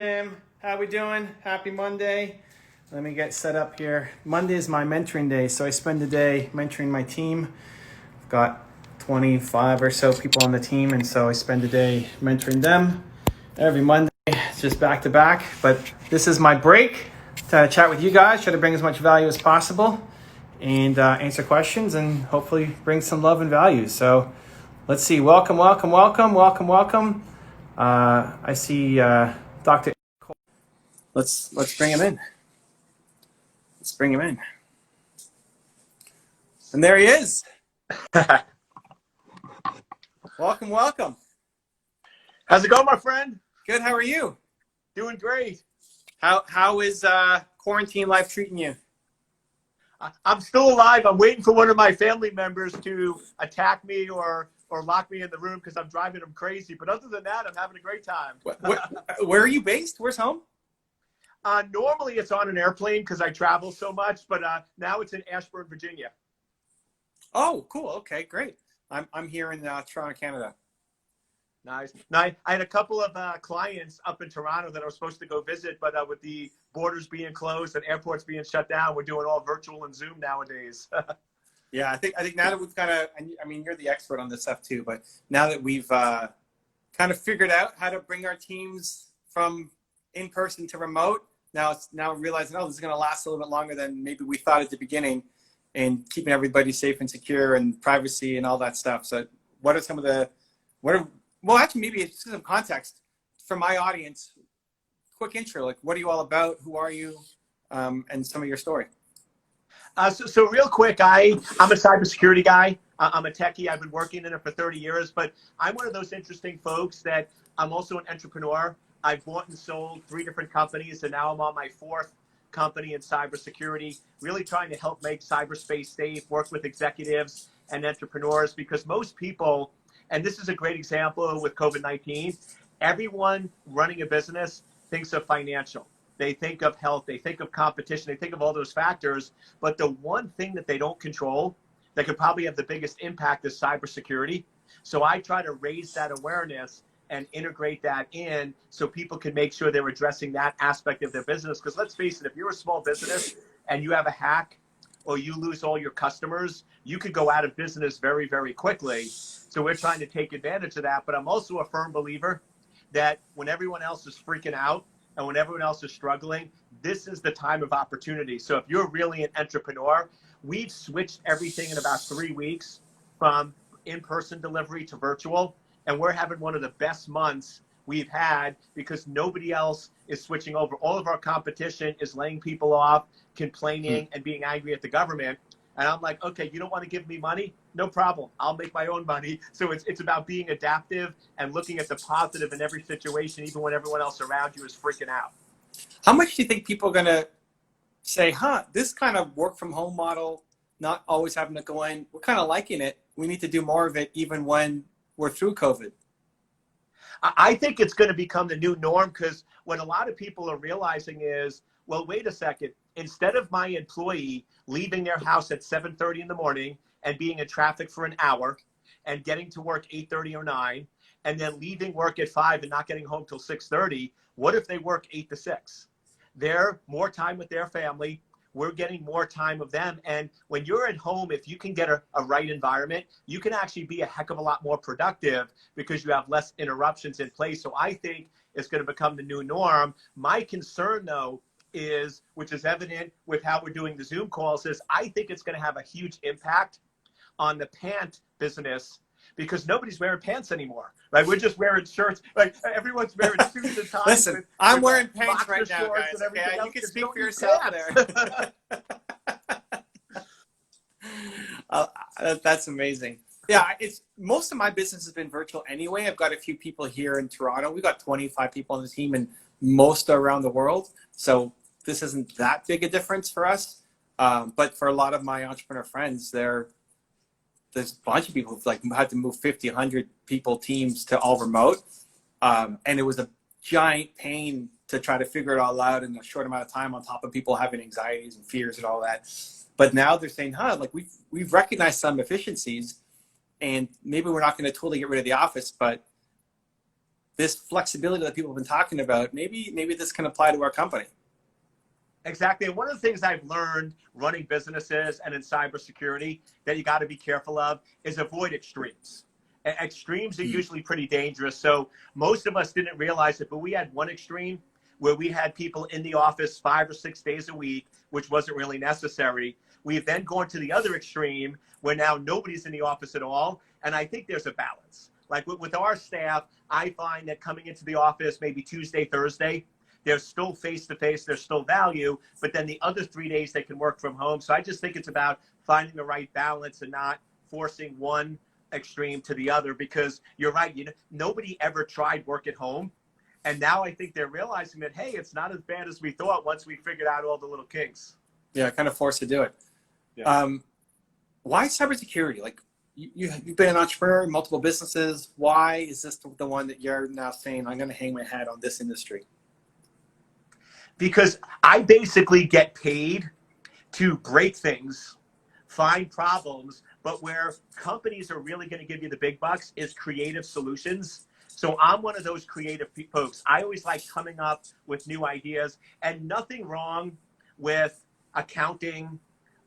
How we doing? Happy Monday. Let me get set up here. Monday is my mentoring day, so I spend the day mentoring my team. I've got 25 or so people on the team, and so I spend the day mentoring them every Monday. It's just back to back, but this is my break to chat with you guys, try to bring as much value as possible and answer questions and hopefully bring some love and value. So let's see. Welcome. I see Dr. Let's bring him in. Let's bring him in. And there he is. Welcome. How's it going, my friend? Good. How are you? Doing great. How is quarantine life treating you? I'm still alive. I'm waiting for one of my family members to attack me or lock me in the room because I'm driving them crazy. But other than that, I'm having a great time. Where are you based? Where's home? Normally it's on an airplane because I travel so much, but now it's in Ashburn, Virginia. Oh, cool. Okay, great. I'm here in Toronto, Canada. Nice. Now, I had a couple of clients up in Toronto that I was supposed to go visit, but with the borders being closed and airports being shut down, we're doing all virtual and Zoom nowadays. Yeah, I think now that we've kind of, I mean, you're the expert on this stuff too, but now that we've kind of figured out how to bring our teams from in-person to remote, now realizing, oh, this is going to last a little bit longer than maybe we thought at the beginning, and keeping everybody safe and secure and privacy and all that stuff. So what are some of the, well, actually, maybe it's some context for my audience. Quick intro, like what are you all about? Who are you? And some of your story. So real quick, I'm a cybersecurity guy. I'm a techie. I've been working in it for 30 years, but I'm one of those interesting folks that I'm also an entrepreneur. I've bought and sold 3 different companies, and now I'm on my 4th company in cybersecurity, really trying to help make cyberspace safe, work with executives and entrepreneurs, because most people, and this is a great example with COVID-19, everyone running a business thinks of financial. They think of health, they think of competition, they think of all those factors, but the one thing that they don't control that could probably have the biggest impact is cybersecurity. So I try to raise that awareness and integrate that in so people can make sure they're addressing that aspect of their business. Because let's face it, if you're a small business and you have a hack or you lose all your customers, you could go out of business very, very quickly. So we're trying to take advantage of that. But I'm also a firm believer that when everyone else is freaking out and when everyone else is struggling, this is the time of opportunity. So if you're really an entrepreneur, we've switched everything in about 3 weeks from in-person delivery to virtual. And we're having one of the best months we've had because nobody else is switching over. All of our competition is laying people off, complaining, and being angry at the government. And I'm like, okay, you don't want to give me money? No problem. I'll make my own money. So it's about being adaptive and looking at the positive in every situation, even when everyone else around you is freaking out. How much do you think people are going to say, this kind of work from home model, not always having to go in, we're kind of liking it. We need to do more of it even when we're through COVID? I think it's going to become the new norm because what a lot of people are realizing is, well, wait a second. Instead of my employee leaving their house at 7:30 in the morning and being in traffic for an hour and getting to work 8:30 or 9 and then leaving work at 5 and not getting home till 6:30, what if they work 8 to 6? They're more time with their family. We're getting more time of them. And when you're at home, if you can get a right environment, you can actually be a heck of a lot more productive because you have less interruptions in place. So I think it's going to become the new norm. My concern, though, is, which is evident with how we're doing the Zoom calls, is I think it's going to have a huge impact on the pant business because nobody's wearing pants anymore, right? We're just wearing shirts. Like everyone's wearing suits and ties. Listen, I'm wearing pants right now, guys. Okay? You can speak for yourself there. That's amazing. Yeah, most of my business has been virtual anyway. I've got a few people here in Toronto. We've got 25 people on the team and most are around the world. So this isn't that big a difference for us. But for a lot of my entrepreneur friends, there's a bunch of people who've had to move 50, 100 people teams to all remote. And it was a giant pain to try to figure it all out in a short amount of time on top of people having anxieties and fears and all that. But now they're saying, we've recognized some efficiencies and maybe we're not going to totally get rid of the office, but this flexibility that people have been talking about, maybe this can apply to our company. Exactly. And one of the things I've learned running businesses and in cybersecurity that you got to be careful of is avoid extremes. Extremes are usually pretty dangerous. So most of us didn't realize it, but we had one extreme where we had people in the office 5 or 6 days a week, which wasn't really necessary. We've then gone to the other extreme where now nobody's in the office at all. And I think there's a balance. Like with our staff, I find that coming into the office maybe Tuesday, Thursday, there's still face-to-face, there's still value, but then the other 3 days they can work from home. So I just think it's about finding the right balance and not forcing one extreme to the other, because you're right, nobody ever tried work at home. And now I think they're realizing that, hey, it's not as bad as we thought once we figured out all the little kinks. Yeah, kind of forced to do it. Yeah. Why cybersecurity? Like, you've been an entrepreneur, multiple businesses. Why is this the one that you're now saying, I'm going to hang my hat on this industry? Because I basically get paid to break things, find problems, but where companies are really going to give you the big bucks is creative solutions. So I'm one of those creative folks. I always like coming up with new ideas, and nothing wrong with accounting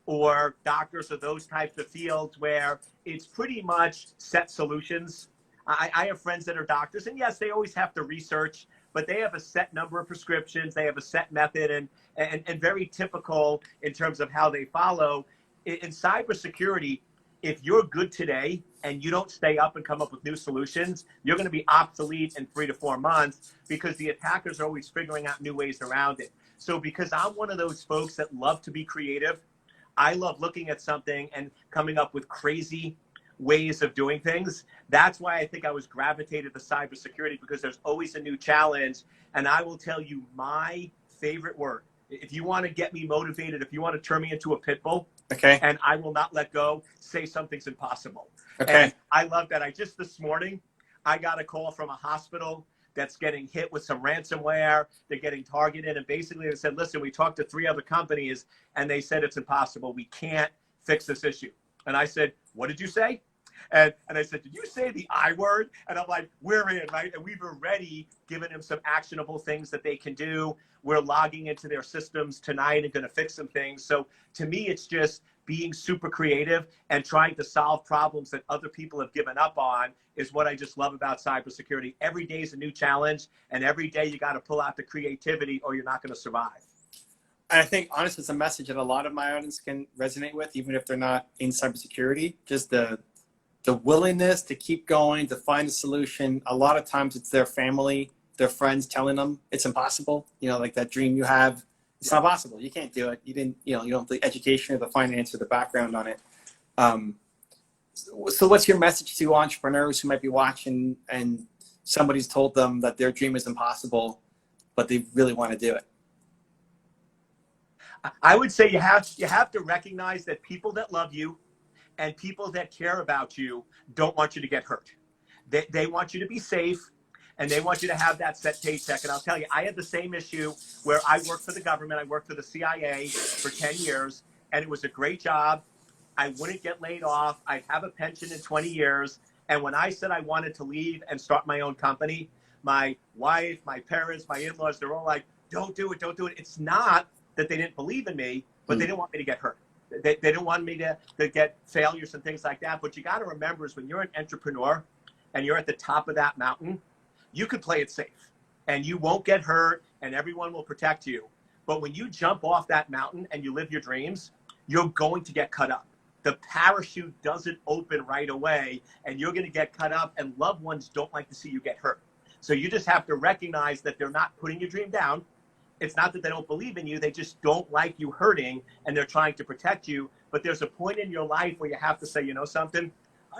or doctors or those types of fields where it's pretty much set solutions. I have friends that are doctors, and yes, they always have to research, but they have a set number of prescriptions, they have a set method, and very typical in terms of how they follow. In cybersecurity, if you're good today and you don't stay up and come up with new solutions, you're going to be obsolete in 3 to 4 months, because the attackers are always figuring out new ways around it. So because I'm one of those folks that love to be creative, I love looking at something and coming up with crazy ways of doing things. That's why I think I was gravitated to cybersecurity, because there's always a new challenge. And I will tell you my favorite word. If you want to get me motivated, if you want to turn me into a pit bull, okay, and I will not let go, say something's impossible. Okay. And I love that. This morning, I got a call from a hospital that's getting hit with some ransomware. They're getting targeted. And basically they said, listen, we talked to 3 other companies and they said it's impossible. We can't fix this issue. And I said, what did you say? And I said, did you say the I word? And I'm like, we're in, right? And we've already given them some actionable things that they can do. We're logging into their systems tonight and going to fix some things. So to me, it's just being super creative and trying to solve problems that other people have given up on is what I just love about cybersecurity. Every day is a new challenge, and every day you got to pull out the creativity or you're not going to survive. And I think, honestly, it's a message that a lot of my audience can resonate with, even if they're not in cybersecurity. Just the willingness to keep going, to find a solution. A lot of times it's their family, their friends telling them it's impossible. Like that dream you have, it's not possible. You can't do it. You don't have the education or the finance or the background on it. So what's your message to entrepreneurs who might be watching and somebody's told them that their dream is impossible, but they really want to do it? I would say you have to recognize that people that love you and people that care about you don't want you to get hurt. They want you to be safe, and they want you to have that set paycheck. And I'll tell you, I had the same issue where I worked for the government. I worked for the CIA for 10 years, and it was a great job. I wouldn't get laid off. I'd have a pension in 20 years. And when I said I wanted to leave and start my own company, my wife, my parents, my in-laws, they're all like, don't do it, don't do it. It's not that they didn't believe in me, but they didn't want me to get hurt. They didn't want me to get failures and things like that. But you got to remember is when you're an entrepreneur and you're at the top of that mountain, you could play it safe and you won't get hurt and everyone will protect you. But when you jump off that mountain and you live your dreams, you're going to get cut up. The parachute doesn't open right away and you're going to get cut up, and loved ones don't like to see you get hurt. So you just have to recognize that they're not putting your dream down. It's not that they don't believe in you. They just don't like you hurting and they're trying to protect you. But there's a point in your life where you have to say, you know something,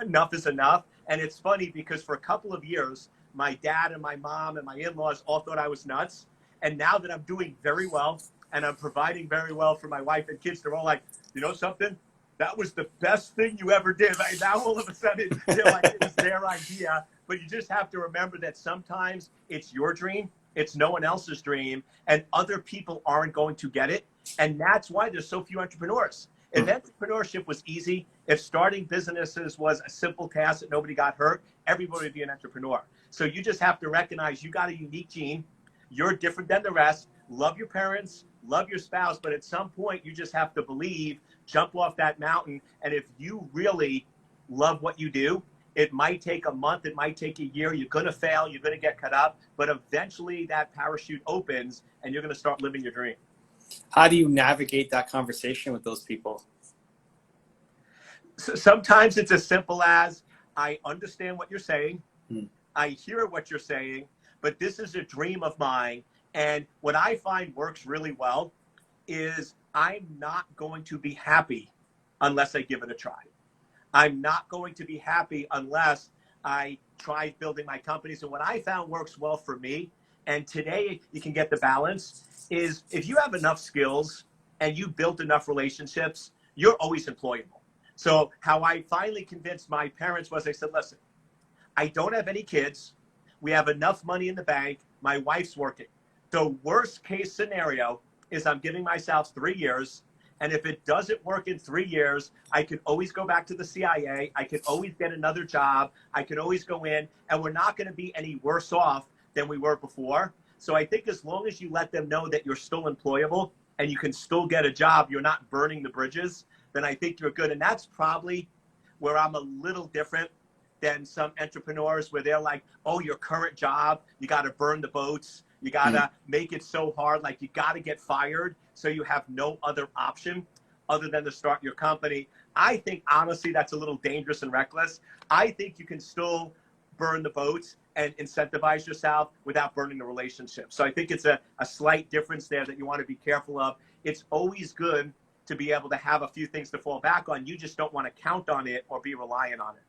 enough is enough. And it's funny because for a couple of years, my dad and my mom and my in-laws all thought I was nuts. And now that I'm doing very well and I'm providing very well for my wife and kids, they're all like, you know something? That was the best thing you ever did. Right? Now all of a sudden, they're like, it was their idea. But you just have to remember that sometimes it's your dream. It's no one else's dream, and other people aren't going to get it. And that's why there's so few entrepreneurs. If entrepreneurship was easy, if starting businesses was a simple task that nobody got hurt, everybody would be an entrepreneur. So you just have to recognize you got a unique gene. You're different than the rest. Love your parents, love your spouse, but at some point you just have to believe, jump off that mountain. And if you really love what you do, it might take a month, it might take a year. You're going to fail, you're going to get cut up, but eventually that parachute opens and you're going to start living your dream. How do you navigate that conversation with those people? So sometimes it's as simple as, I understand what you're saying. I hear what you're saying, but this is a dream of mine. And what I find works really well is I'm not going to be happy unless I give it a try. I'm not going to be happy unless I try building my companies. And what I found works well for me, and today you can get the balance, is if you have enough skills and you built enough relationships, you're always employable. So how I finally convinced my parents was, I said, listen, I don't have any kids. We have enough money in the bank. My wife's working. The worst case scenario is I'm giving myself 3 years. And if it doesn't work in 3 years, I can always go back to the CIA. I can always get another job. I can always go in, and we're not going to be any worse off than we were before. So I think as long as you let them know that you're still employable and you can still get a job, you're not burning the bridges, then I think you're good. And that's probably where I'm a little different than some entrepreneurs where they're like, oh, your current job, you got to burn the boats. You got to make it so hard, like you got to get fired so you have no other option other than to start your company. I think, honestly, that's a little dangerous and reckless. I think you can still burn the boats and incentivize yourself without burning the relationship. So I think it's a slight difference there that you want to be careful of. It's always good to be able to have a few things to fall back on. You just don't want to count on it or be reliant on it.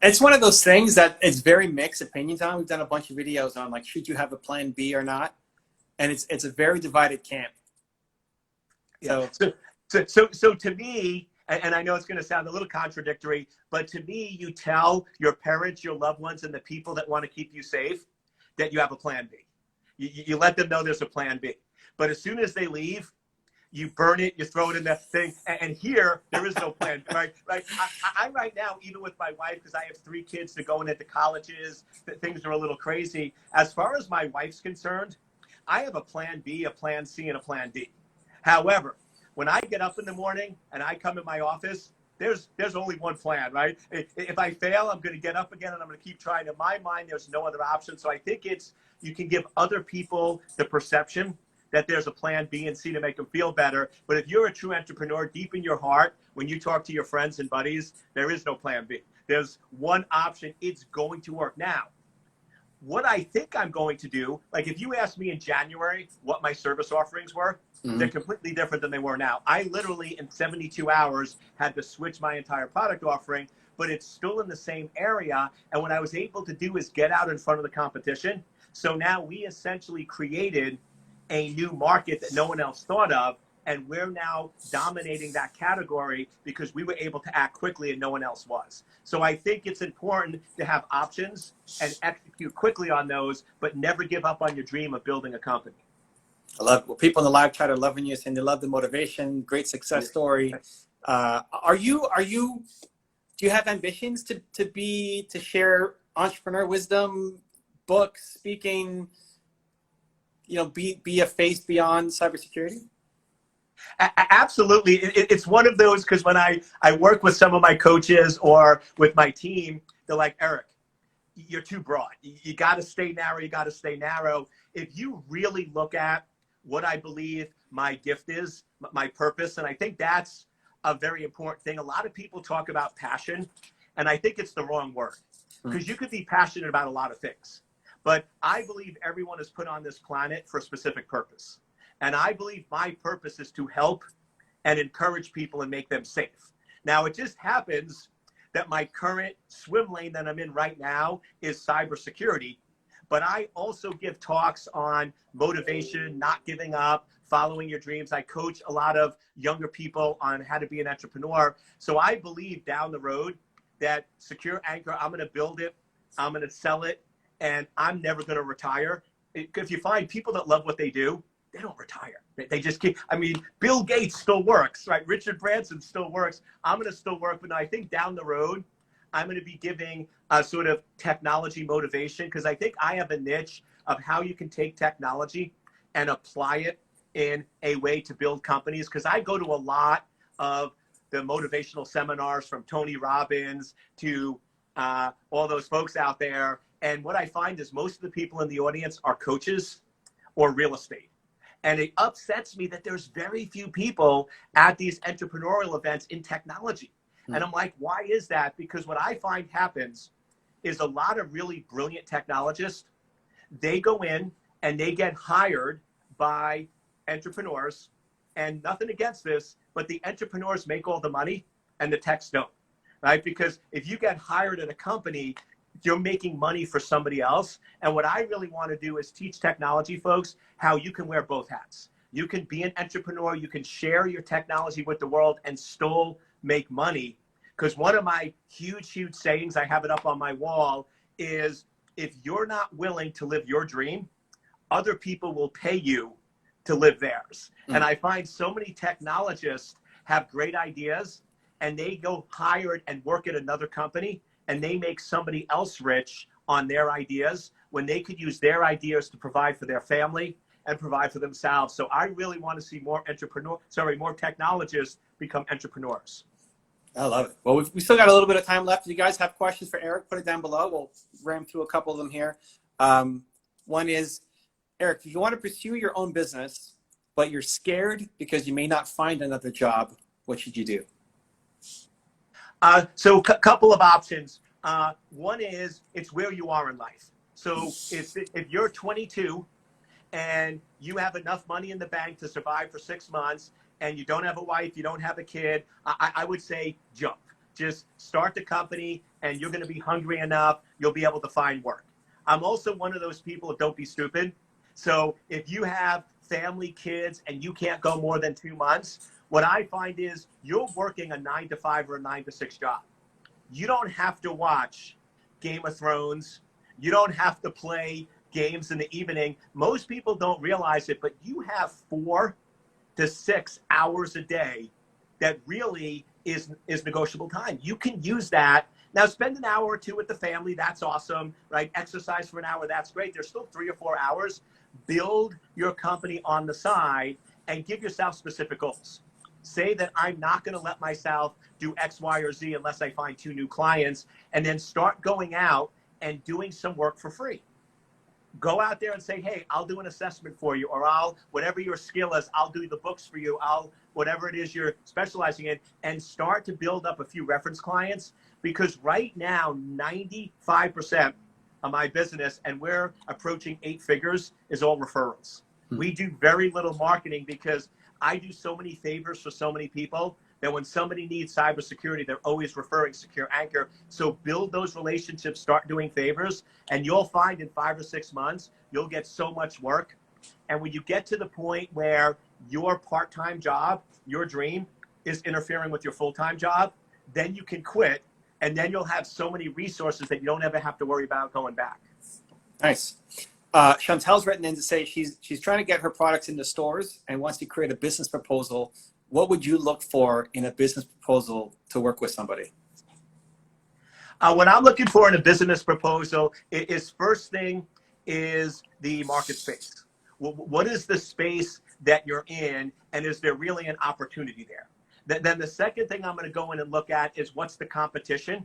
It's one of those things that it's very mixed opinions on. We've done a bunch of videos on, like, should you have a plan B or not? And it's a very divided camp. So to me, and I know it's going to sound a little contradictory, but to me, you tell your parents, your loved ones, and the people that want to keep you safe that you have a plan B. You let them know there's a plan B. But as soon as they leave, you burn it, you throw it in that thing, and here, there is no plan, right? I right now, even with my wife, because I have 3 kids that going into colleges, things are a little crazy. As far as my wife's concerned, I have a plan B, a plan C, and a plan D. However, when I get up in the morning and I come in my office, there's only one plan, right? If I fail, I'm going to get up again and I'm going to keep trying. In my mind, there's no other option. So I think you can give other people the perception that there's a plan B and C to make them feel better. But if you're a true entrepreneur, deep in your heart, when you talk to your friends and buddies, there is no plan B. There's one option. It's going to work. Now, what I think I'm going to do, like if you asked me in January what my service offerings were, they're completely different than they were now. I literally, in 72 hours, had to switch my entire product offering, but it's still in the same area. And what I was able to do is get out in front of the competition. So now we essentially created a new market that no one else thought of, and we're now dominating that category because we were able to act quickly and no one else was. So I think it's important to have options and execute quickly on those, but never give up on your dream of building a company. I love, well, people in the live chat are loving you, saying they love the motivation, great success story. Do you have ambitions to share entrepreneur wisdom, books, speaking, be a face beyond cybersecurity? Absolutely. It's one of those, because when I work with some of my coaches or with my team, they're like, Eric, you're too broad. You got to stay narrow. You got to stay narrow. If you really look at what I believe my gift is, my purpose, and I think that's a very important thing. A lot of people talk about passion, and I think it's the wrong word, because you could be passionate about a lot of things. But I believe everyone is put on this planet for a specific purpose. And I believe my purpose is to help and encourage people and make them safe. Now, it just happens that my current swim lane that I'm in right now is cybersecurity. But I also give talks on motivation, not giving up, following your dreams. I coach a lot of younger people on how to be an entrepreneur. So I believe down the road that Secure Anchor, I'm going to build it, I'm going to sell it, and I'm never going to retire. If you find people that love what they do, they don't retire. They just keep, I mean, Bill Gates still works, right? Richard Branson still works. I'm going to still work, but I think down the road, I'm going to be giving a sort of technology motivation, because I think I have a niche of how you can take technology and apply it in a way to build companies. Because I go to a lot of the motivational seminars, from Tony Robbins to all those folks out there. And what I find is most of the people in the audience are coaches or real estate. And it upsets me that there's very few people at these entrepreneurial events in technology. And I'm like, why is that? Because what I find happens is a lot of really brilliant technologists, they go in and they get hired by entrepreneurs, and nothing against this, but the entrepreneurs make all the money and the techs don't, right? Because if you get hired at a company, you're making money for somebody else. And what I really want to do is teach technology folks how you can wear both hats. You can be an entrepreneur, you can share your technology with the world and still make money. Because one of my huge sayings, I have it up on my wall, is if you're not willing to live your dream, other people will pay you to live theirs. And I find so many technologists have great ideas and they go hired and work at another company and they make somebody else rich on their ideas when they could use their ideas to provide for their family and provide for themselves. So I really want to see more technologists become entrepreneurs. I love it. Well, we still got a little bit of time left. If you guys have questions for Eric, put it down below. We'll ram through a couple of them here. One is, Eric, if you want to pursue your own business, but you're scared because you may not find another job, what should you do? So a couple of options. One is, it's where you are in life. So if you're 22 and you have enough money in the bank to survive for 6 months, and you don't have a wife, you don't have a kid, I would say jump. Just start the company and you're going to be hungry enough, you'll be able to find work. I'm also one of those people that don't be stupid. So if you have family, kids, and you can't go more than 2 months, what I find is you're working a 9 to 5 or a 9 to 6 job. You don't have to watch Game of Thrones. You don't have to play games in the evening. Most people don't realize it, but you have 4 to 6 hours a day that really is negotiable time. You can use that. Now, spend an hour or two with the family. That's awesome, right? Exercise for an hour. That's great. There's still 3 or 4 hours. Build your company on the side and give yourself specific goals. Say that I'm not going to let myself do X, Y, or Z unless I find 2 new clients, and then start going out and doing some work for free. Go out there and say, hey, I'll do an assessment for you, or whatever your skill is, I'll do the books for you. Whatever it is you're specializing in, and start to build up a few reference clients. Because right now, 95% of my business, and we're approaching 8 figures, is all referrals. We do very little marketing because I do so many favors for so many people that when somebody needs cybersecurity, they're always referring Secure Anchor. So build those relationships, start doing favors, and you'll find in 5 or 6 months, you'll get so much work. And when you get to the point where your part-time job, your dream, is interfering with your full-time job, then you can quit, and then you'll have so many resources that you don't ever have to worry about going back. Nice. Chantel's written in to say she's trying to get her products into stores and wants to create a business proposal. What would you look for in a business proposal to work with somebody? What I'm looking for in a business proposal is, first thing is the market space. What is the space that you're in, and is there really an opportunity there? Then the second thing I'm going to go in and look at is, what's the competition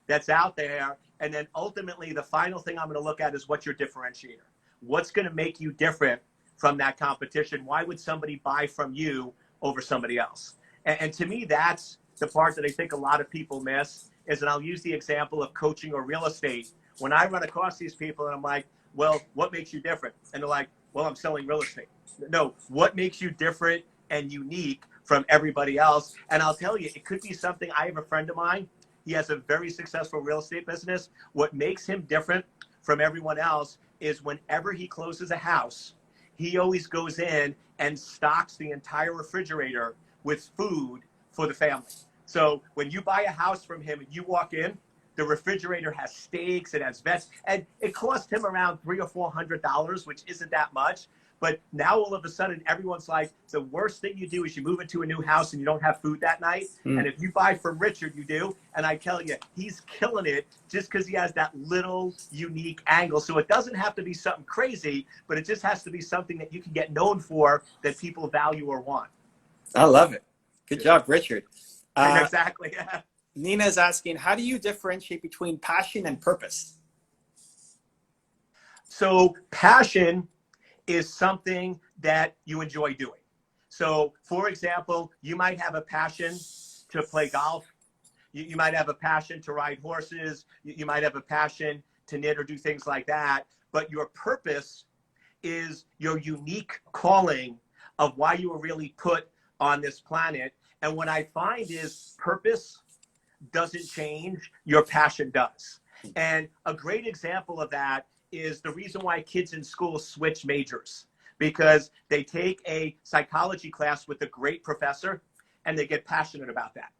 that's out there? And then ultimately, the final thing I'm going to look at is, what's your differentiator? What's going to make you different from that competition? Why would somebody buy from you over somebody else? And to me, that's the part that I think a lot of people miss. And I'll use the example of coaching or real estate. When I run across these people and I'm like, well, what makes you different? And they're like, well, I'm selling real estate. No, what makes you different and unique from everybody else? And I'll tell you, it could be something. I have a friend of mine. He has a very successful real estate business. What makes him different from everyone else is whenever he closes a house, he always goes in and stocks the entire refrigerator with food for the family. So when you buy a house from him and you walk in, the refrigerator has steaks, it has vets, and it cost him around $300 or $400, which isn't that much. But now all of a sudden, everyone's like, the worst thing you do is you move into a new house and you don't have food that night. And if you buy from Richard, you do. And I tell you, he's killing it just because he has that little unique angle. So it doesn't have to be something crazy, but it just has to be something that you can get known for that people value or want. I love it. Good job, Richard. Exactly. Nina's asking, how do you differentiate between passion and purpose? So passion is something that you enjoy doing. So for example, you might have a passion to play golf. You might have a passion to ride horses. You might have a passion to knit or do things like that. But your purpose is your unique calling of why you were really put on this planet. And what I find is purpose doesn't change, your passion does. And a great example of that is the reason why kids in school switch majors, because they take a psychology class with a great professor and they get passionate about that.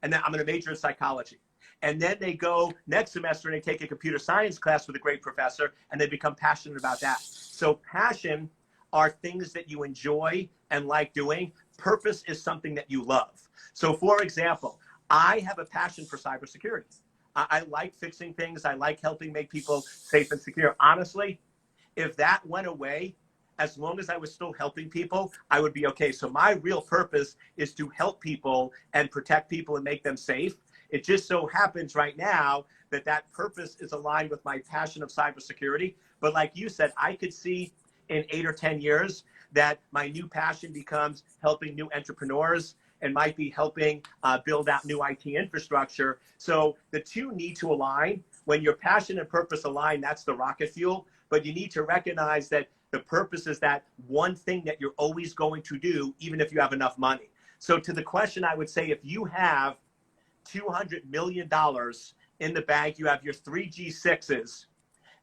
And then I'm going to major in psychology. And then they go next semester and they take a computer science class with a great professor and they become passionate about that. So passion are things that you enjoy and like doing. Purpose is something that you love. So for example, I have a passion for cybersecurity. I like fixing things. I like helping make people safe and secure. Honestly, if that went away, as long as I was still helping people, I would be okay. So my real purpose is to help people and protect people and make them safe. It just so happens right now that that purpose is aligned with my passion of cybersecurity. But like you said, I could see in 8 or 10 years that my new passion becomes helping new entrepreneurs and might be helping build out new IT infrastructure. So the two need to align. When your passion and purpose align, that's the rocket fuel. But you need to recognize that the purpose is that one thing that you're always going to do, even if you have enough money. So to the question, I would say if you have $200 million in the bank, you have your 3 G6s,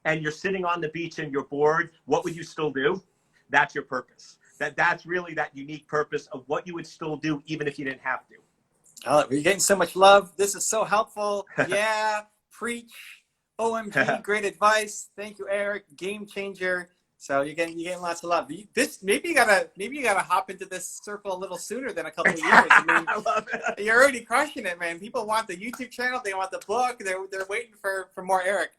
and you're sitting on the beach and you're bored, what would you still do? That's your purpose. That's really that unique purpose of what you would still do even if you didn't have to. Oh, we're getting so much love. This is so helpful. Yeah, preach. OMG, great advice. Thank you, Eric. Game changer. So you're getting lots of love. This maybe you gotta hop into this circle a little sooner than a couple of years. I mean, I love it. you're already crushing it, man. People want the YouTube channel. They want the book. They're waiting for more Eric.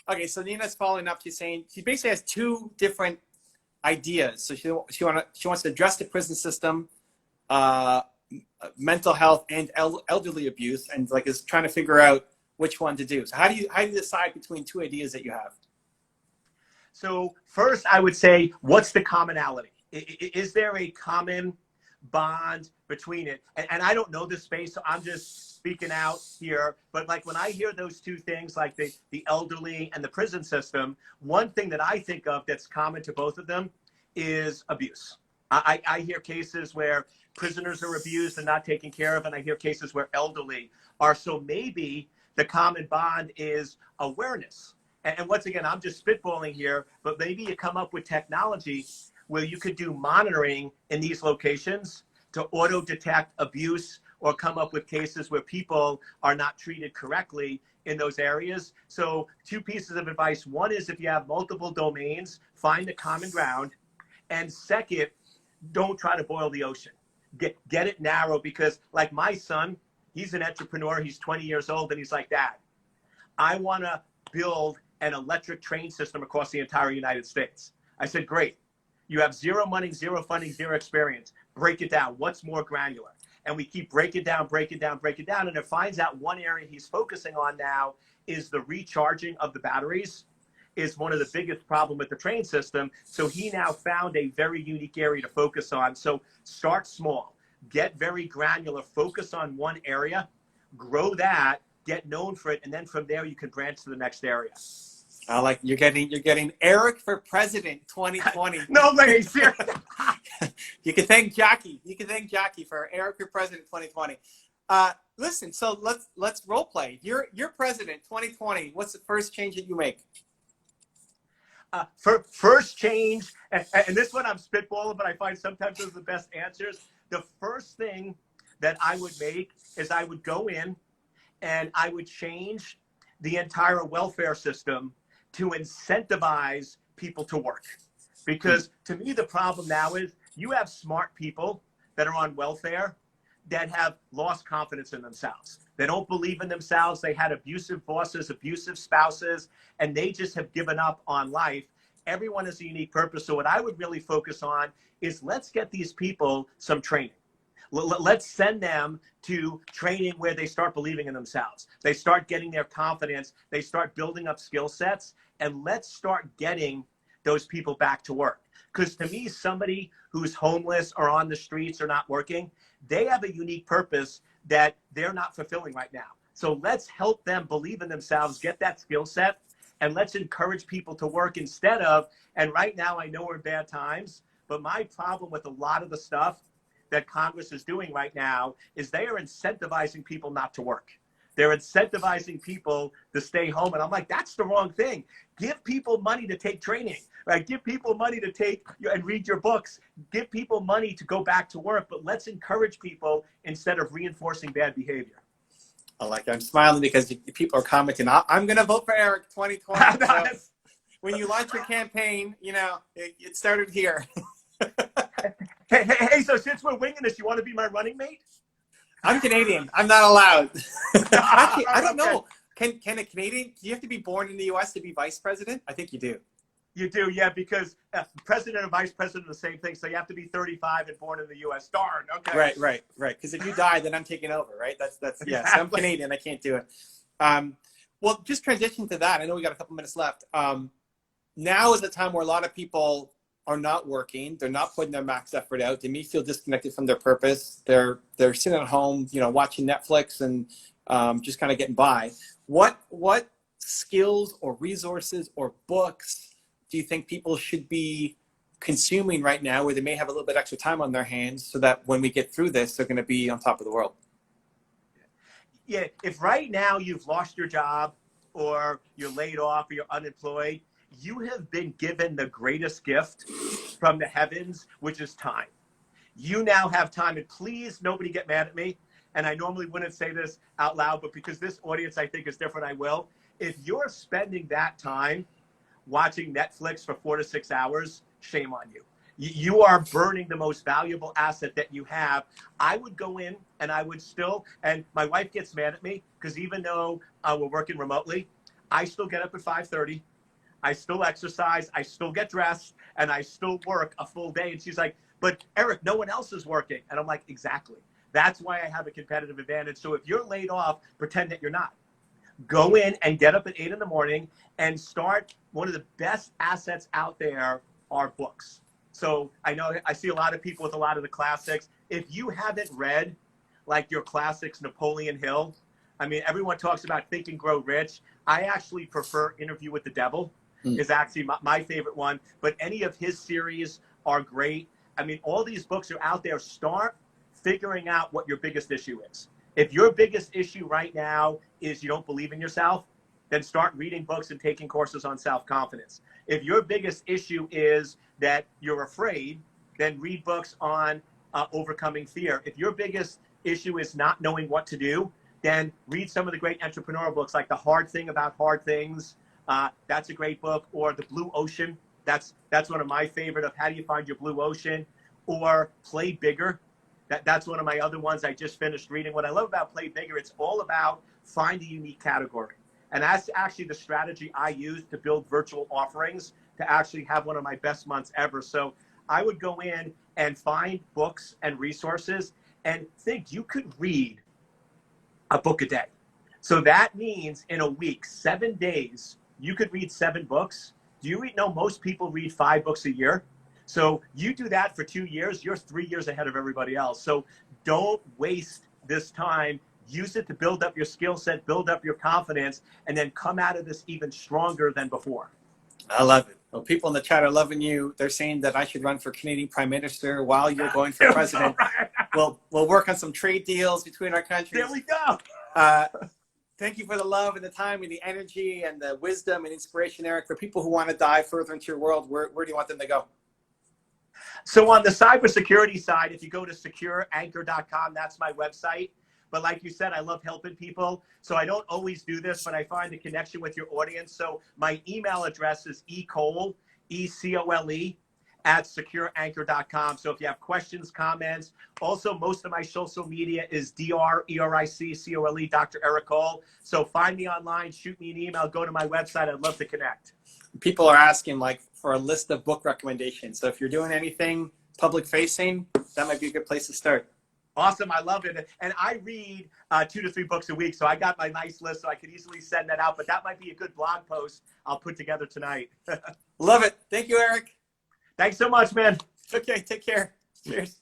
Okay, so Nina's following up. She's saying she basically has 2 different ideas. So she wants to address the prison system, mental health, and elderly abuse, and like is trying to figure out which one to do. So how do you decide between 2 ideas that you have? So first, I would say, what's the commonality? Is there a common bond between it? And I don't know this space, so I'm just speaking out here. But like when I hear those 2 things, like the elderly and the prison system, one thing that I think of that's common to both of them is abuse. I hear cases where prisoners are abused and not taken care of, and I hear cases where elderly are. So maybe the common bond is awareness. And once again, I'm just spitballing here, but maybe you come up with technology where you could do monitoring in these locations to auto-detect abuse or come up with cases where people are not treated correctly in those areas. So 2 pieces of advice. One is if you have multiple domains, find the common ground. And second, don't try to boil the ocean. Get it narrow, because like my son, he's an entrepreneur. He's 20 years old, and he's like, Dad, I want to build an electric train system across the entire United States. I said, great. You have 0 money, 0 funding, 0 experience. Break it down. What's more granular? And we keep break it down. And it finds out one area he's focusing on now is the recharging of the batteries is one of the biggest problem with the train system. So he now found a very unique area to focus on. So start small, get very granular, focus on one area, grow that, get known for it, and then from there you can branch to the next area. I like you're getting Eric for President 2020. No way, seriously. You can thank Jackie. You can thank Jackie for Eric for President 2020. Listen, so let's role play. You're President 2020. What's the first change that you make? First change, and this one I'm spitballing, but I find sometimes those are the best answers. The first thing that I would make is I would go in and I would change the entire welfare system to incentivize people to work. Because to me, the problem now is you have smart people that are on welfare that have lost confidence in themselves. They don't believe in themselves. They had abusive bosses, abusive spouses, and they just have given up on life. Everyone has a unique purpose. So what I would really focus on is let's get these people some training. Let's send them to training where they start believing in themselves. They start getting their confidence. They start building up skill sets. And let's start getting those people back to work. Because to me, somebody who's homeless or on the streets or not working, they have a unique purpose that they're not fulfilling right now. So let's help them believe in themselves, get that skill set, and let's encourage people to work instead of, and right now I know we're in bad times, but my problem with a lot of the stuff that Congress is doing right now is they are incentivizing people not to work. They're incentivizing people to stay home. And I'm like, that's the wrong thing. Give people money to take training, right? Give people money to take and read your books. Give people money to go back to work. But let's encourage people instead of reinforcing bad behavior. I like it. I'm smiling because people are commenting, I'm going to vote for Eric 2020. So when you launch your campaign, you know, it started here. Hey, so since we're winging this, you want to be my running mate? I'm Canadian. I'm not allowed. Actually, I don't know. Can a Canadian, do you have to be born in the U.S. to be vice president? I think you do. You do, yeah, because president and vice president are the same thing. So you have to be 35 and born in the U.S. Darn, okay. Right. Because if you die, then I'm taking over, right? That's yeah. Exactly. So I'm Canadian. I can't do it. Well, just transition to that. I know we got a couple minutes left. Now is the time where a lot of people are not working. They're not putting their max effort out. They may feel disconnected from their purpose. They're sitting at home, you know, watching Netflix and just kind of getting by. What skills or resources or books do you think people should be consuming right now where they may have a little bit extra time on their hands so that when we get through this, they're going to be on top of the world? Yeah, if right now you've lost your job or you're laid off or you're unemployed, you have been given the greatest gift from the heavens, which is time. You now have time, and please, nobody get mad at me. And I normally wouldn't say this out loud, but because this audience I think is different, I will. If you're spending that time watching Netflix for 4 to 6 hours, shame on you. You are burning the most valuable asset that you have. I would go in and I would still, and my wife gets mad at me because even though we're working remotely, I still get up at 5:30. I still exercise, I still get dressed, and I still work a full day. And she's like, but Eric, no one else is working. And I'm like, exactly. That's why I have a competitive advantage. So if you're laid off, pretend that you're not. Go in and get up at 8 in the morning and start. One of the best assets out there are books. So I know I see a lot of people with a lot of the classics. If you haven't read like your classics, Napoleon Hill, I mean, everyone talks about Think and Grow Rich. I actually prefer Interview with the Devil. Is actually my favorite one, but any of his series are great. I mean, all these books are out there. Start figuring out what your biggest issue is. If your biggest issue right now is you don't believe in yourself, then start reading books and taking courses on self-confidence. If your biggest issue is that you're afraid, then read books on overcoming fear. If your biggest issue is not knowing what to do, then read some of the great entrepreneurial books like The Hard Thing About Hard Things. That's a great book. Or The Blue Ocean. That's one of my favorite of how do you find your blue ocean. Or Play Bigger. That's one of my other ones I just finished reading. What I love about Play Bigger, it's all about find a unique category. And that's actually the strategy I use to build virtual offerings to actually have one of my best months ever. So I would go in and find books and resources and think you could read a book a day. So that means in a week, 7 days, you could read 7 books. Do you know most people read 5 books a year? So you do that for 2 years, you're 3 years ahead of everybody else. So don't waste this time. Use it to build up your skill set, build up your confidence, and then come out of this even stronger than before. I love it. Well, people in the chat are loving you. They're saying that I should run for Canadian Prime Minister while you're going for president. We'll work on some trade deals between our countries. There we go. Thank you for the love and the time and the energy and the wisdom and inspiration, Eric. For people who want to dive further into your world, where do you want them to go? So on the cybersecurity side, if you go to secureanchor.com, that's my website. But like you said, I love helping people. So I don't always do this, but I find a connection with your audience. So my email address is ecole, E-C-O-L-E, at secureanchor.com. So if you have questions, comments, also most of my social media is DRERICCOLE, Dr. Eric Cole. So find me online, shoot me an email, go to my website. I'd love to connect. People are asking like for a list of book recommendations. So if you're doing anything public facing, that might be a good place to start. Awesome. I love it. And I read 2 to 3 books a week. So I got my nice list, so I could easily send that out. But that might be a good blog post I'll put together tonight. Love it. Thank you, Eric. Thanks so much, man. Okay, take care. Cheers.